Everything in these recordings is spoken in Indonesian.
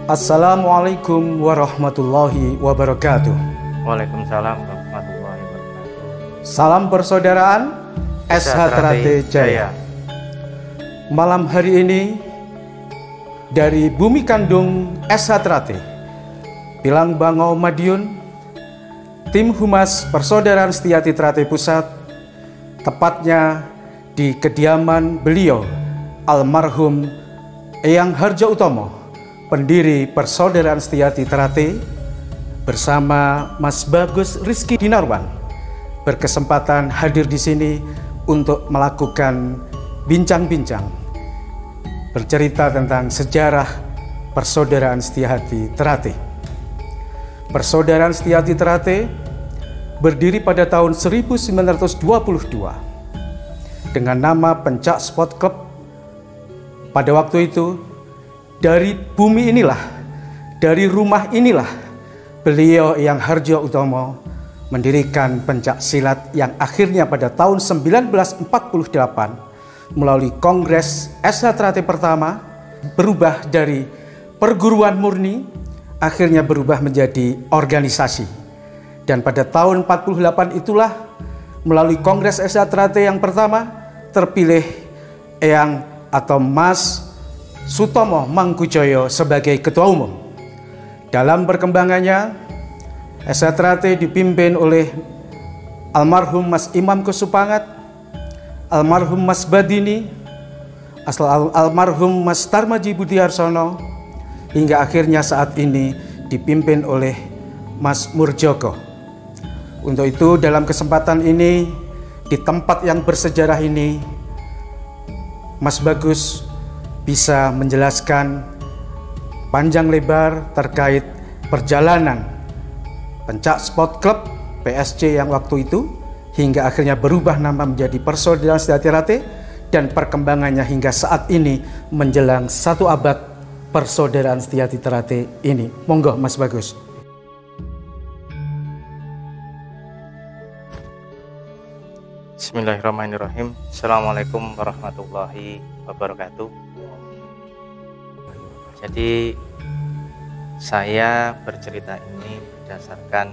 Assalamualaikum warahmatullahi wabarakatuh. Waalaikumsalam warahmatullahi wabarakatuh. Salam persaudaraan SH Trate Jaya. Malam hari ini dari bumi kandung SH Trate, Pilang Bangau Madiun, tim Humas Persaudaraan Setiati Trate Pusat, tepatnya di kediaman beliau almarhum Eyang Harjo Utomo, pendiri Persaudaraan Setiati Trate, bersama Mas Bagus Rizky Dinarwan berkesempatan hadir di sini untuk melakukan bincang-bincang bercerita tentang sejarah Persaudaraan Setiati Trate. Persaudaraan Setiati Trate berdiri pada tahun 1922 dengan nama Pencak Sport Club. Pada waktu itu, dari bumi inilah, dari rumah inilah, beliau Eyang Harjo Utomo mendirikan pencak silat yang akhirnya pada tahun 1948 melalui Kongres SH Trate pertama berubah dari perguruan murni, akhirnya berubah menjadi organisasi. Dan pada tahun 48 itulah melalui Kongres SH Trate yang pertama terpilih Eyang atau Mas Sutomo Mangkujoyo sebagai ketua umum. Dalam perkembangannya, SH Trate dipimpin oleh almarhum Mas Imam Kusupangat, almarhum Mas Badini, almarhum Mas Tarmaji Budiarsono, hingga akhirnya saat ini dipimpin oleh Mas Murjoko. Untuk itu dalam kesempatan ini, di tempat yang bersejarah ini, Mas Bagus bisa menjelaskan panjang lebar terkait perjalanan Pencak Sport Club PSG yang waktu itu hingga akhirnya berubah nama menjadi Persaudaraan Setiati Trate dan perkembangannya hingga saat ini menjelang 1 abad Persaudaraan Setiati Trate ini. Monggo Mas Bagus. Bismillahirrahmanirrahim. Assalamualaikum warahmatullahi wabarakatuh. Jadi saya bercerita ini berdasarkan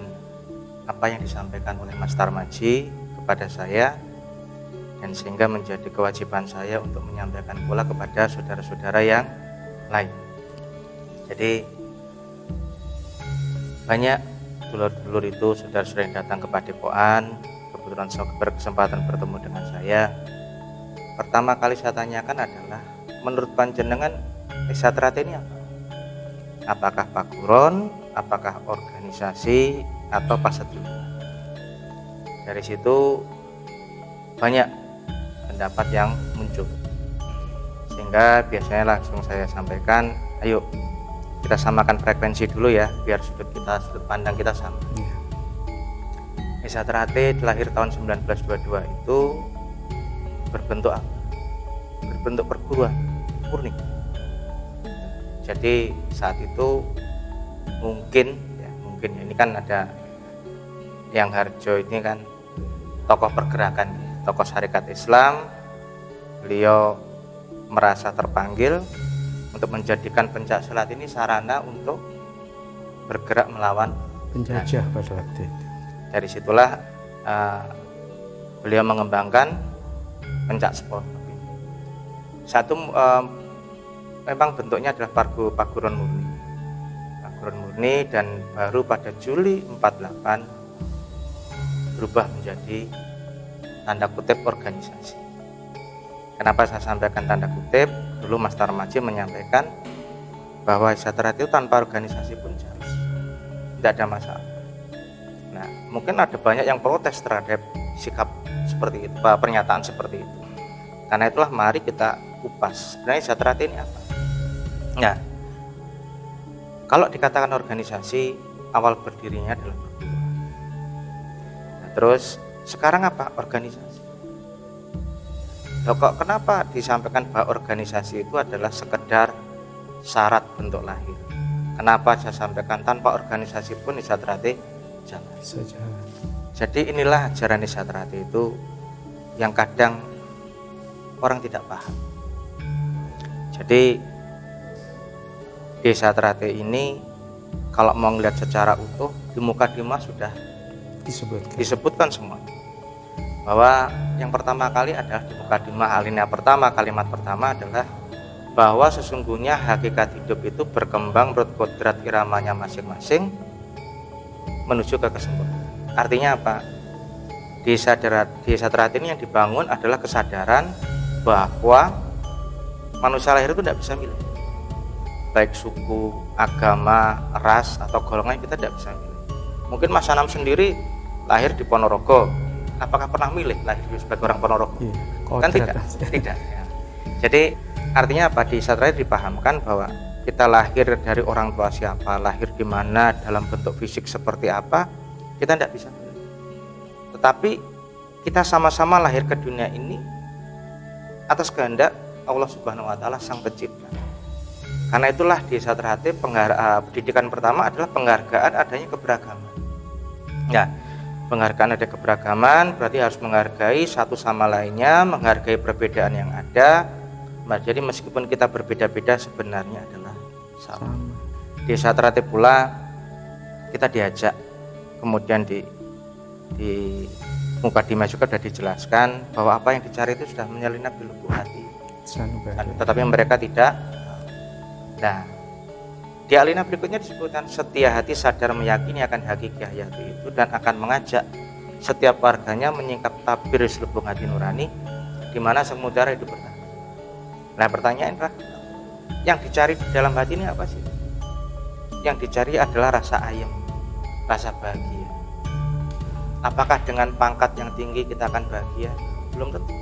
apa yang disampaikan oleh Mas Tarmaji kepada saya, dan sehingga menjadi kewajiban saya untuk menyampaikan pula kepada saudara-saudara yang lain. Jadi banyak dulur-dulur itu saudara-saudara yang datang ke Padepokan, kebetulan saya berkesempatan bertemu dengan saya. Pertama kali saya tanyakan adalah, menurut panjenengan SH Trate ini apa? Apakah paguron, apakah organisasi, atau paseduluran? Dari situ banyak pendapat yang muncul, sehingga biasanya langsung saya sampaikan, ayo kita samakan frekuensi dulu ya, biar sudut pandang kita sama. SH Trate lahir tahun 1922 itu berbentuk apa? Berbentuk perguruan murni. Jadi saat itu mungkin ini kan ada Eyang Harjo, ini kan tokoh pergerakan, tokoh syarikat Islam. Beliau merasa terpanggil untuk menjadikan pencak silat ini sarana untuk bergerak melawan penjajah pada waktu itu. Dari situlah beliau mengembangkan pencak sport. Satu memang bentuknya adalah paguron murni, dan baru pada Juli 48 berubah menjadi tanda kutip organisasi. Kenapa saya sampaikan tanda kutip? Dulu Mas Tarmaji menyampaikan bahwa SH Trate itu tanpa organisasi pun jelas, tidak ada masalah. Nah, mungkin ada banyak yang protes terhadap sikap seperti itu, pernyataan seperti itu. Karena itulah mari kita kupas sebenarnya SH Trate ini apa. Nah, kalau dikatakan organisasi, awal berdirinya adalah perguruan. Nah, terus sekarang apa organisasi? Loh, kok kenapa disampaikan bahwa organisasi itu adalah sekedar syarat bentuk lahir? Kenapa saya sampaikan tanpa organisasi pun SH Trate jalan? Jadi inilah ajaran SH Trate itu yang kadang orang tidak paham. Jadi Desa Trate ini kalau mau melihat secara utuh di Mukadimah sudah disebutkan semua. Bahwa yang pertama kali adalah di Mukadimah alinea pertama, kalimat pertama adalah bahwa sesungguhnya hakikat hidup itu berkembang menurut kodrat iramanya masing-masing menuju ke kesempurnaan. Artinya apa? Desa Trate ini yang dibangun adalah kesadaran bahwa manusia lahir itu tidak bisa milih, baik suku, agama, ras, atau golongan kita tidak bisa milih. Mungkin Mas Anam sendiri lahir di Ponorogo, apakah pernah milih lahir sebagai orang Ponorogo? Kan tidak. Ya. Jadi artinya apa? Di Desa Trate dipahamkan bahwa kita lahir dari orang tua siapa, lahir di mana, dalam bentuk fisik seperti apa, kita tidak bisa milih. Tetapi kita sama-sama lahir ke dunia ini atas kehendak Allah Subhanahu wa Ta'ala, Sang Pencipta. Karena itulah di Desa Trate pendidikan pertama adalah penghargaan adanya keberagaman. Ya, penghargaan ada keberagaman berarti harus menghargai satu sama lainnya, menghargai perbedaan yang ada. Jadi meskipun kita berbeda-beda sebenarnya adalah sama. Di Desa Trate pula kita diajak, kemudian di Mukadimah juga sudah dijelaskan bahwa apa yang dicari itu sudah menyelinap di lubuk hati. Tetapi mereka tidak. Nah, di alinea berikutnya disebutkan setia hati sadar meyakini akan hakiki hayati itu dan akan mengajak setiap warganya menyingkap tabir selubung hati nurani di mana sang mutiara hidup bertahan. Nah, pertanyaan Pak, yang dicari di dalam hati ini apa sih? Yang dicari adalah rasa ayem, rasa bahagia. Apakah dengan pangkat yang tinggi kita akan bahagia? Belum tentu.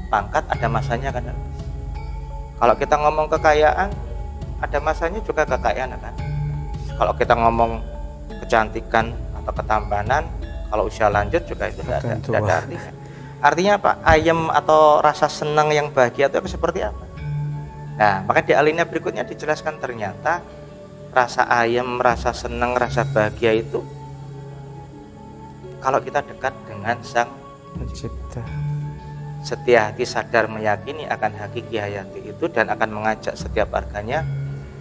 Pangkat ada masanya kan habis. Kalau kita ngomong kekayaan, ada masanya juga kekayaan kan. Kalau kita ngomong kecantikan atau ketampanan, kalau usia lanjut juga itu tidak ada artinya. Artinya apa? Ayem atau rasa senang yang bahagia itu seperti apa? Nah, maka di alinea berikutnya dijelaskan ternyata rasa ayem, rasa senang, rasa bahagia itu kalau kita dekat dengan Sang Pencipta. Setia hati sadar meyakini akan hakiki hayati itu dan akan mengajak setiap warganya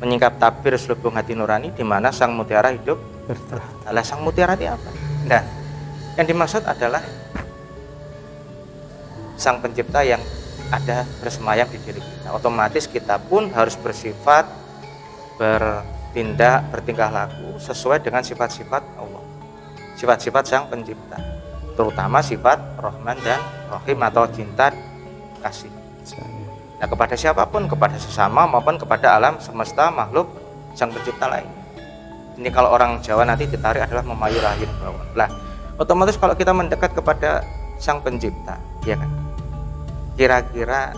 menyingkap tabir selubung hati nurani di mana sang mutiara hidup bertahan. Sang mutiara itu apa? Nah, yang dimaksud adalah Sang Pencipta yang ada bersemayam di diri kita. Otomatis kita pun harus bersifat, bertindak, bertingkah laku sesuai dengan sifat-sifat Allah, sifat-sifat Sang Pencipta, terutama sifat Rahman dan Rahim atau cinta kasih. Nah, kepada siapapun, kepada sesama maupun kepada alam semesta makhluk Sang Pencipta lain. Ini kalau orang Jawa nanti ditarik adalah memayur ayun bawah. Lah, otomatis kalau kita mendekat kepada Sang Pencipta, ya kan? Kira-kira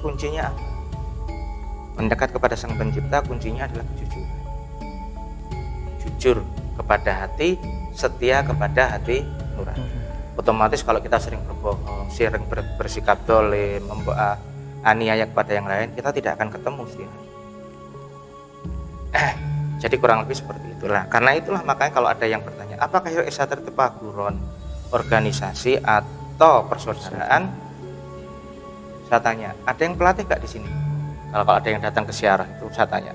kuncinya apa? Mendekat kepada Sang Pencipta kuncinya adalah kejujuran. Jujur kepada hati, setia kepada hati nurani. Otomatis kalau kita sering berbohong, sering bersikap dolim, aniaya kepada yang lain, kita tidak akan ketemu setiap. Jadi kurang lebih seperti itulah. Karena itulah makanya kalau ada yang bertanya, apakah Desa Trate paguron, organisasi atau persaudaraan? Saya tanya, ada yang pelatih gak di sini? Kalau ada yang datang ke siarah itu saya tanya,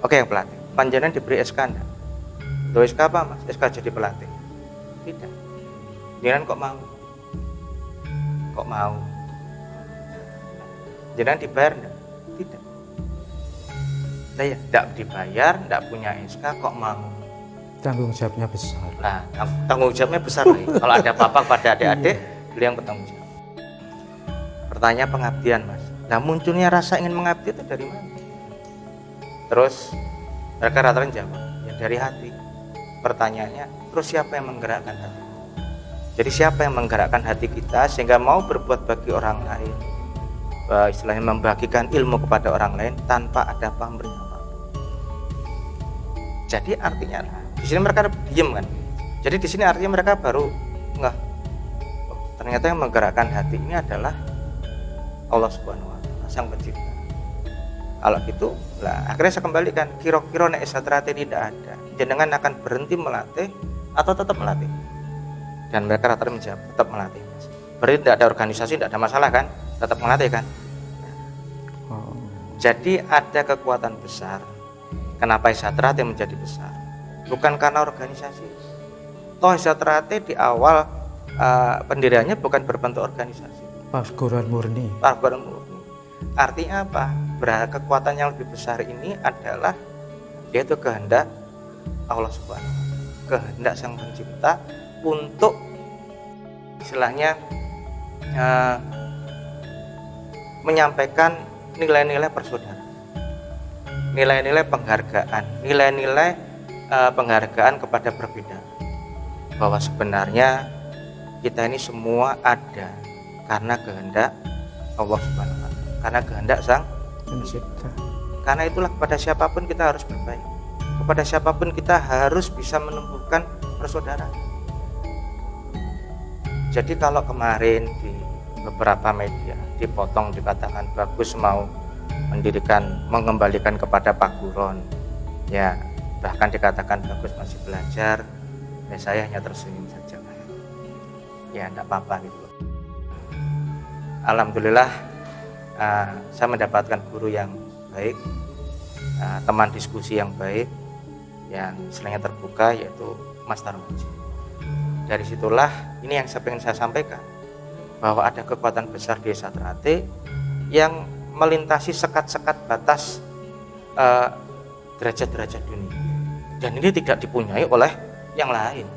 oke, yang pelatih, panjenengan diberi SK enggak? Tuh SK apa Mas? SK jadi pelatih? Tidak. Jangan kok mau? Kok mau? Jangan dibayar enggak? Tidak. Saya tidak dibayar, tidak punya SK, kok mau? Tanggung jawabnya besar. Nah, tanggung jawabnya besar nih. Kalau ada apa-apa pada adik-adik, beliau yang bertanggung jawab. Pertanyaan pengabdian Mas. Nah, munculnya rasa ingin mengabdi itu dari mana? Terus mereka rata-rata jawab, ya dari hati. Pertanyaannya, terus siapa yang menggerakkan hati? Jadi siapa yang menggerakkan hati kita sehingga mau berbuat bagi orang lain, istilahnya membagikan ilmu kepada orang lain tanpa ada pamrih apapun. Jadi artinya di sini mereka diam kan. Jadi di sini artinya mereka baru enggak. Ternyata yang menggerakkan hati ini adalah Allah Subhanahu wa Ta'ala, Sang Pencipta. Kalau gitu, lah akhirnya saya kembalikan, kira-kira nek Desa Trate tidak ada, jenengan akan berhenti melatih atau tetap melatih? Dan mereka rata-rata menjawab tetap melatih. Berarti tidak ada organisasi, tidak ada masalah kan? Tetap melatih kan? Jadi ada kekuatan besar Kenapa Hizat-Ratih menjadi besar? Bukan karena organisasi. Toh Hizat-Ratih di awal pendiriannya bukan berbentuk organisasi. Perguruan murni. Perguruan murni. Artinya apa? Kekuatan yang lebih besar ini adalah yaitu kehendak Allah Subhanahu wa Ta'ala. Kehendak Sang Pencipta untuk istilahnya menyampaikan nilai-nilai persaudaraan, nilai-nilai penghargaan, nilai-nilai penghargaan kepada perbedaan, bahwa sebenarnya kita ini semua ada karena kehendak Allah Subhanahu wa Ta'ala, karena kehendak Sang Pencipta. Karena itulah kepada siapapun kita harus berbaik, kepada siapapun kita harus bisa menumbuhkan persaudaraan. Jadi kalau kemarin di beberapa media dipotong dikatakan Bagus mau mengembalikan kepada Pak Guron, ya bahkan dikatakan Bagus masih belajar, ya saya hanya tersenyum saja, ya enggak apa-apa gitu. Alhamdulillah saya mendapatkan guru yang baik, teman diskusi yang baik, yang istilahnya terbuka, yaitu Mas Tarmizi. Dari situlah ini yang ingin saya sampaikan, bahwa ada kekuatan besar di Hizat-Ratih yang melintasi sekat-sekat batas derajat-derajat dunia, dan ini tidak dipunyai oleh yang lain,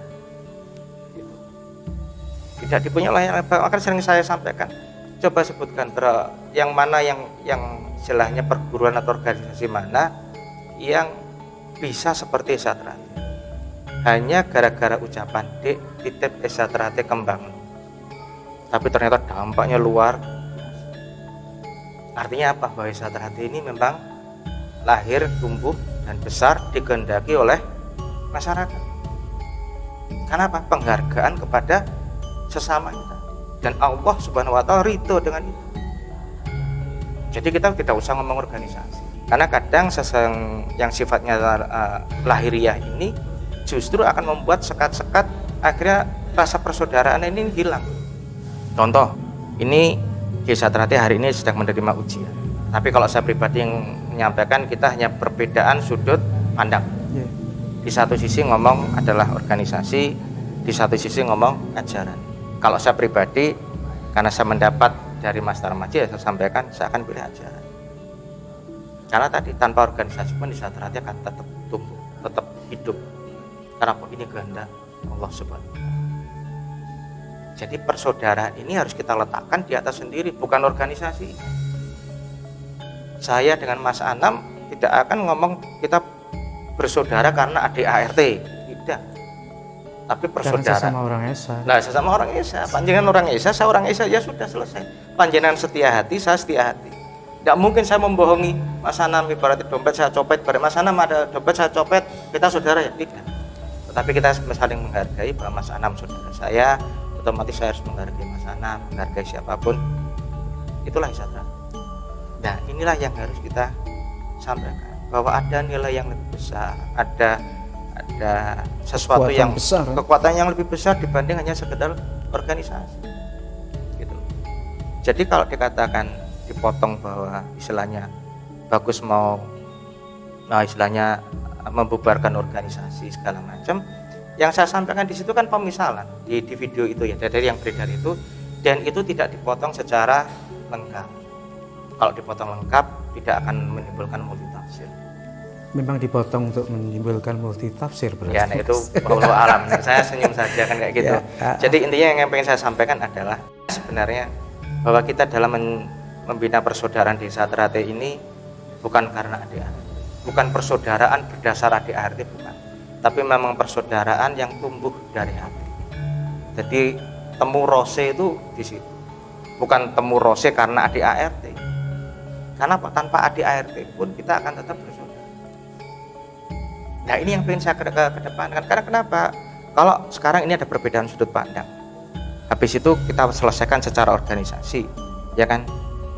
tidak dipunyai oleh yang lain. Akan sering saya sampaikan, coba sebutkan yang mana yang istilahnya perguruan atau organisasi mana yang bisa seperti Hizat-Ratih. Hanya gara-gara ucapan Dik titip Hizat-Ratih kembang, tapi ternyata dampaknya luar. Artinya apa? Bahwa Hizat-Ratih ini memang lahir, tumbuh, dan besar dikehendaki oleh masyarakat. Karena apa? Penghargaan kepada sesama kita, dan Allah Subhanahu wa Ta'ala ridho dengan itu. Jadi kita tidak usah ngomong organisasi, karena kadang yang sifatnya lahiriah ini justru akan membuat sekat-sekat, akhirnya rasa persaudaraan ini hilang. Contoh, ini Hizat-Ratih hari ini sedang menerima ujian, tapi kalau saya pribadi yang menyampaikan, kita hanya perbedaan sudut pandang. Di satu sisi ngomong adalah organisasi, di satu sisi ngomong ajaran. Kalau saya pribadi, karena saya mendapat dari Mas Tarmizi, saya sampaikan saya akan pilih ajaran. Karena tadi tanpa organisasi pun Hizat-Ratih akan tetap tumbuh, tetap hidup. Karena ini kehendak Allah Subhanahu wa Ta'ala. Jadi persaudaraan ini harus kita letakkan di atas sendiri, bukan organisasi. Saya dengan Mas Anam tidak akan ngomong kita bersaudara karena adik ART, tidak. Tapi persaudaraan sesama orang Esa. Nah, sesama orang Esa. Panjenengan orang Esa, saya orang Esa, ya sudah selesai. Panjenengan setia hati, saya setia hati. Tidak mungkin saya membohongi Mas Anam, ibaratnya dompet saya copet, Mas Anam ada dompet saya copet, kita saudara, ya tidak. Tetapi kita saling menghargai, bahwa Mas Anam saudara saya, otomatis saya harus menghargai Mas Anam, menghargai siapapun. Itulah Hizat-Ratih. Nah, inilah yang harus kita sampaikan, bahwa ada nilai yang lebih besar, ada sesuatu kekuatan yang besar, kekuatan yang lebih besar dibanding hanya sekedar organisasi. Gitu. Jadi kalau dikatakan dipotong bahwa istilahnya Bagus mau istilahnya membubarkan organisasi segala macam, yang saya sampaikan di situ kan pemisalan di video itu, ya, dari yang beredar itu, dan itu tidak dipotong secara lengkap. Kalau dipotong lengkap tidak akan menimbulkan multitafsir. Memang dipotong untuk menimbulkan multitafsir berarti. Ya, nah itu wallahu alam. Saya senyum saja kan kayak gitu. Ya. Jadi intinya yang pengen saya sampaikan adalah sebenarnya bahwa kita dalam membina persaudaraan di Hizat-Ratih ini bukan karena adik-adik, bukan persaudaraan berdasar adik-adik, bukan, tapi memang persaudaraan yang tumbuh dari hati. Jadi temu rose itu di situ, bukan temu rose karena adik ART. Karena tanpa adik ART pun kita akan tetap bersaudara. Nah, ini yang ingin saya kedepankan. Karena kenapa? Kalau sekarang ini ada perbedaan sudut pandang, habis itu kita selesaikan secara organisasi, ya kan?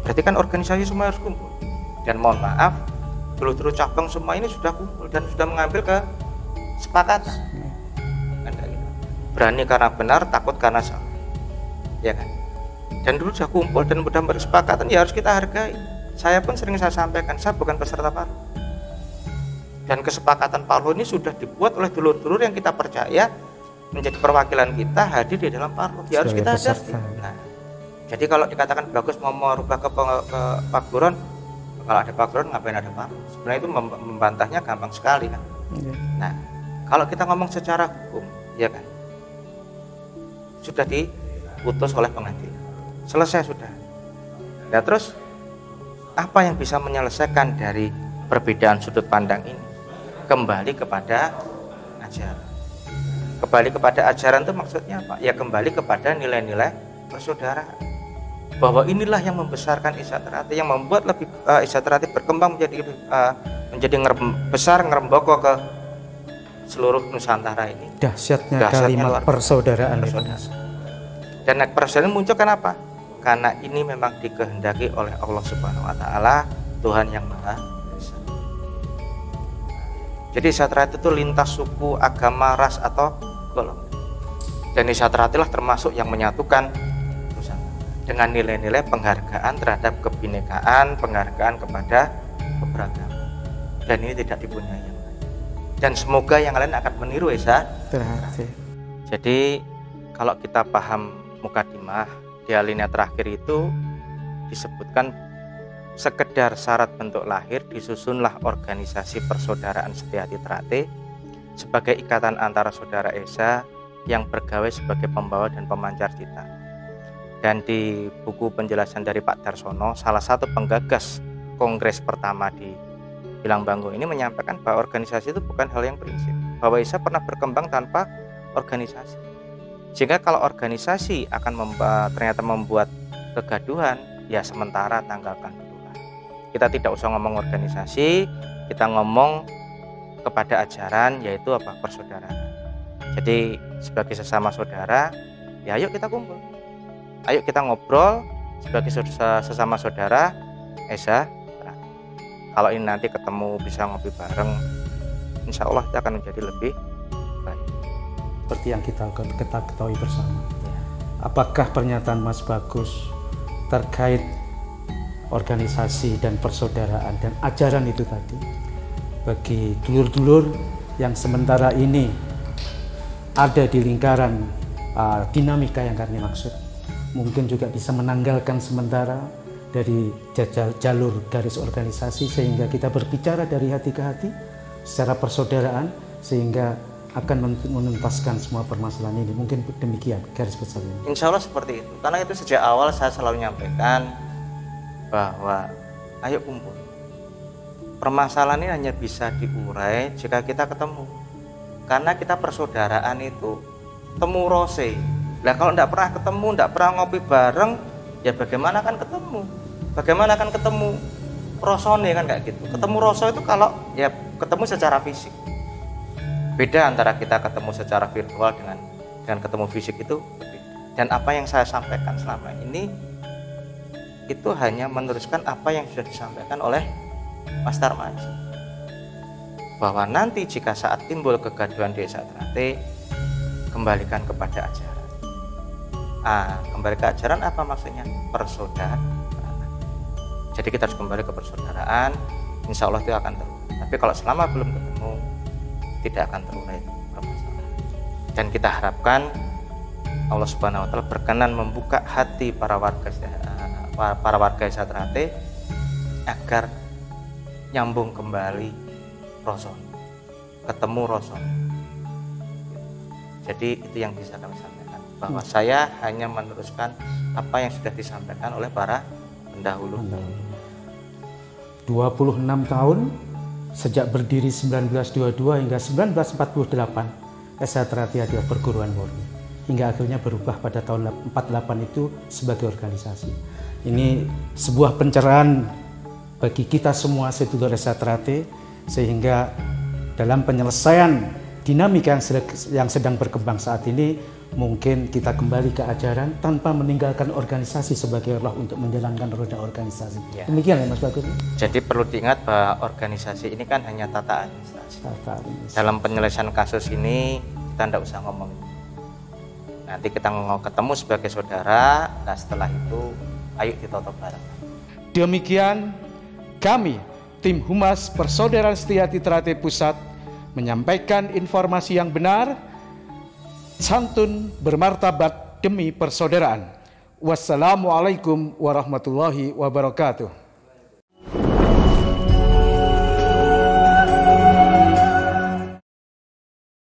Berarti kan organisasi semua harus kumpul. Dan mohon maaf, dulu cabang semua ini sudah kumpul dan sudah mengambil kesepakatan. Kan gitu. Berani karena benar, takut karena salah, ya kan? Dan dulu sudah kumpul dan mudah berkesepakatan, ya harus kita hargai. Saya pun sering saya sampaikan, saya bukan peserta baru. Dan kesepakatan parlo ini sudah dibuat oleh dulur-dulur yang kita percaya menjadi perwakilan kita hadir di dalam parlo. Ya harus kita hadapi. Nah, jadi kalau dikatakan Bagus mau merubah ke paguron, kalau ada paguron ngapain ada parlo? Sebenarnya itu membantahnya gampang sekali kan. Nah, kalau kita ngomong secara hukum, ya kan, sudah diputus oleh pengadilan, selesai sudah. Nah terus apa yang bisa menyelesaikan dari perbedaan sudut pandang ini? Kembali kepada ajaran. Kembali kepada ajaran itu maksudnya apa? Ya kembali kepada nilai-nilai persaudaraan. Bahwa inilah yang membesarkan Isha Trate, yang membuat lebih Isha Trate berkembang menjadi besar, ngeremboko ke seluruh Nusantara ini. Dahsyatnya kalimat persaudaraan. Dan persaudaraan muncul kenapa? Karena ini memang dikehendaki oleh Allah Subhanahu wa taala, Tuhan yang Maha Esa. Jadi Isha Trate itu lintas suku, agama, ras atau golongan. Dan Isha Trate lah termasuk yang menyatukan dengan nilai-nilai penghargaan terhadap kebinekaan, penghargaan kepada keberagaman. Dan ini tidak dipunyai yang lain. Dan semoga yang lain akan meniru Isha Trate. Jadi kalau kita paham mukadimah di alinea terakhir itu disebutkan sekedar syarat bentuk lahir disusunlah organisasi persaudaraan Setia-Hati Trate sebagai ikatan antara saudara Esa yang bergawe sebagai pembawa dan pemancar cita. Dan di buku penjelasan dari Pak Darsono, salah satu penggagas kongres pertama di Bilangbanggo ini menyampaikan bahwa organisasi itu bukan hal yang prinsip, bahwa Esa pernah berkembang tanpa organisasi. Sehingga kalau organisasi akan ternyata membuat kegaduhan, ya sementara tanggalkan dulu lah. Kita tidak usah ngomong organisasi, kita ngomong kepada ajaran, yaitu apa? Persaudaraan. Jadi sebagai sesama saudara, ya ayo kita kumpul, ayo kita ngobrol sebagai sesama saudara Esa Trate. Kalau ini nanti ketemu bisa ngopi bareng, insya Allah itu akan menjadi lebih baik. Seperti yang kita ketahui bersama. Apakah pernyataan Mas Bagus terkait organisasi dan persaudaraan dan ajaran itu tadi bagi dulur-dulur yang sementara ini ada di lingkaran dinamika yang kami maksud, mungkin juga bisa menanggalkan sementara dari jalur garis organisasi sehingga kita berbicara dari hati ke hati secara persaudaraan sehingga akan menuntaskan semua permasalahan ini. Mungkin demikian garis besar ini. Insya Allah seperti itu. Karena itu sejak awal saya selalu menyampaikan bahwa ayo kumpul. Permasalahan ini hanya bisa diurai jika kita ketemu. Karena kita persaudaraan itu temu rose. Nah kalau tidak pernah ketemu, tidak pernah ngopi bareng, ya bagaimana kan ketemu? Bagaimana kan ketemu rosone kan kayak gitu. Ketemu roso itu kalau ya ketemu secara fisik. Beda antara kita ketemu secara virtual dengan ketemu fisik itu berbeda. Dan apa yang saya sampaikan selama ini itu hanya meneruskan apa yang sudah disampaikan oleh Mas Tarmaji, bahwa nanti jika saat timbul kegaduhan di Isha Trate, kembalikan kepada ajaran. Kembali ke ajaran apa maksudnya? Persaudaraan. Jadi kita harus kembali ke persaudaraan, insya Allah itu akan terurai. Tapi kalau selama belum ketemu, tidak akan terurai permasalahan. Dan kita harapkan Allah Subhanahu wa taala berkenan membuka hati para warga Isha Trate agar nyambung kembali Roson, ketemu Roson. Jadi itu yang bisa kami sampaikan, bahwa saya hanya meneruskan apa yang sudah disampaikan oleh para pendahulu. 26 tahun sejak berdiri 1922 hingga 1948, Isha Trate adalah perguruan murni. Hingga akhirnya berubah pada tahun 48 itu sebagai organisasi. Ini sebuah pencerahan bagi kita semua sedulur Isha Trate, sehingga dalam penyelesaian dinamika yang sedang berkembang saat ini, mungkin kita kembali ke ajaran tanpa meninggalkan organisasi sebagai roh untuk menjalankan roda organisasi. Ya. Demikian ya Mas Bagus. Jadi perlu diingat bahwa organisasi ini kan hanya tata administrasi. Dalam penyelesaian kasus ini kita tidak usah ngomong. Nanti kita mau ketemu sebagai saudara, nah setelah itu ayo ditoto bareng. Demikian kami tim Humas Persaudaraan Setiati Trate Pusat menyampaikan informasi yang benar, santun, bermartabat demi persaudaraan. Wassalamualaikum warahmatullahi wabarakatuh.